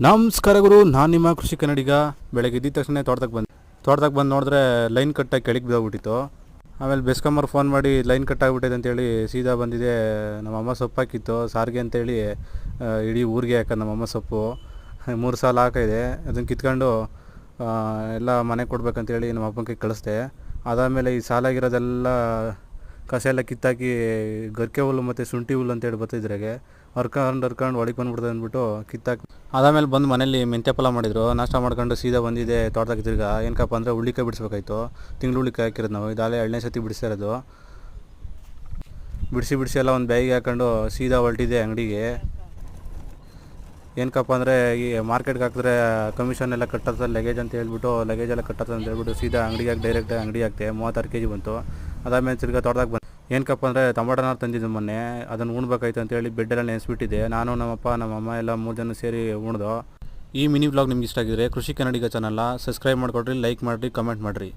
ನಮಸ್ಕಾರ ಗುರು, ನಾನು ನಿಮ್ಮ ಕೃಷಿ ಕನ್ನಡಿಗ. ಬೆಳಗ್ಗೆ ಎದ್ದ ತಕ್ಷಣ ತೋಟದಾಗ ಬಂದು ನೋಡಿದ್ರೆ ಲೈನ್ ಕಟ್ಟಾಗಿ ಕೆಳಗೆ ಬಿದ್ದೋಗ್ಬಿಟ್ಟಿತ್ತು. ಆಮೇಲೆ ಬೆಸ್ಕಮ್ಮವ್ರು ಫೋನ್ ಮಾಡಿ ಲೈನ್ ಕಟ್ಟಾಗ್ಬಿಟ್ಟಿದೆ ಅಂತೇಳಿ ಸೀದಾ ಬಂದಿದೆ. ನಮ್ಮಮ್ಮ ಸೊಪ್ಪು ಹಾಕಿತ್ತು ಸಾರಿಗೆ ಅಂತೇಳಿ, ಇಡೀ ಊರಿಗೆ ಹಾಕೋದು ನಮ್ಮಮ್ಮ ಸೊಪ್ಪು. 3 ಸಾಲ ಹಾಕಿದೆ. ಅದನ್ನು ಕಿತ್ಕೊಂಡು ಎಲ್ಲ ಮನೆಗೆ ಕೊಡ್ಬೇಕಂತೇಳಿ ನಮ್ಮ ಅಪ್ಪನಿಗೆ ಕಳಿಸ್ದೆ. ಅದಾದಮೇಲೆ ಈ ಸಾಲಾಗಿರೋದೆಲ್ಲ ಕಸ ಎಲ್ಲ ಕಿತ್ತಾಕಿ ಗರಿಕೆ ಹುಲ್ಲು ಮತ್ತು ಶುಂಠಿ ಹುಲ್ಲು ಅಂತೇಳಿ ಬರ್ತಿದ್ರಾಗೆ ಹರ್ಕೊಂಡು ಒಳಗೆ ಬಂದ್ಬಿಡ್ತದೆ ಅಂದ್ಬಿಟ್ಟು ಕಿತ್ತಾಕಿ ಅದಾದಮೇಲೆ ಬಂದು ಮನೇಲಿ ಮೆಂತ್ಯ ಪಲಾವ್ ಮಾಡಿದರು. ನಾಷ್ಟ ಮಾಡ್ಕೊಂಡು ಸೀದಾ ಬಂದಿದೆ ತೋಟದಾಗ. ತಿರ್ಗಾ ಏನಕ್ಕಪ್ಪ ಅಂದರೆ ಹುಳ್ಳಿಕಾಯಿ ಬಿಡಿಸ್ಬೇಕಾಯ್ತು. ತಿಂಗಳು ಹುಳ್ಳಿಕಾಯಿ ಹಾಕಿರೋದು ನಾವು. ಇದಾಗಲೇ 2ನೇ ಸತಿ ಬಿಡಿಸಿರೋದು. ಬಿಡಿಸಿ ಎಲ್ಲ ಒಂದು ಬ್ಯಾಗಿಗೆ ಹಾಕೊಂಡು ಸೀದಾ ಹೊರಟಿದೆ ಅಂಗಡಿಗೆ. ಏನಕ್ಕಪ್ಪ ಅಂದರೆ ಈ ಮಾರ್ಕೆಟ್ಗೆ ಹಾಕಿದ್ರೆ ಕಮಿಷನ್ ಎಲ್ಲ ಕಟ್ಟತ್ತೆ, ಲಗೇಜ್ ಅಂತ ಹೇಳ್ಬಿಟ್ಟು ಲಗೇಜ್ ಎಲ್ಲ ಕಟ್ಟತ್ತೆ ಅಂತ ಹೇಳ್ಬಿಟ್ಟು ಸೀದಾ ಅಂಗಡಿಗೆ ಡೈರೆಕ್ಟಾಗಿ ಅಂಗಡಿ ಹಾಕ್ತೆ. 36 kg ಬಂತು. ಅದಾದಮೇಲೆ ತಿರ್ಗಾ ತೋಟದಾಗ ಬಂದು ಏನಕ್ಕಪ್ಪ ಅಂದರೆ ಟೊಮಾಟೋನ ತಂದಿದ್ದು ಮೊನ್ನೆ, ಅದನ್ನು ಉಣ್ಬೇಕಾಯ್ತು ಅಂತೇಳಿ ಬೆಡ್ಡೆಲ್ಲ ನೆನೆಸ್ಬಿಟ್ಟಿದ್ದೆ. ನಾನು ನಮ್ಮಪ್ಪ ನಮ್ಮಮ್ಮ ಎಲ್ಲ 3 ಜನ ಸೇರಿ ಉಣ್ದು. ಈ ಮಿನಿ ವ್ಲಾಗ್ ನಿಮ್ಗೆ ಇಷ್ಟ ಆಗಿದ್ರೆ ಕೃಷಿ ಕನ್ನಡಿಗ ಚಾನಲ್ನ ಸಬ್ಸ್ಕ್ರೈಬ್ ಮಾಡಿಕೊಡ್ರಿ, ಲೈಕ್ ಮಾಡಿರಿ, ಕಮೆಂಟ್ ಮಾಡಿರಿ.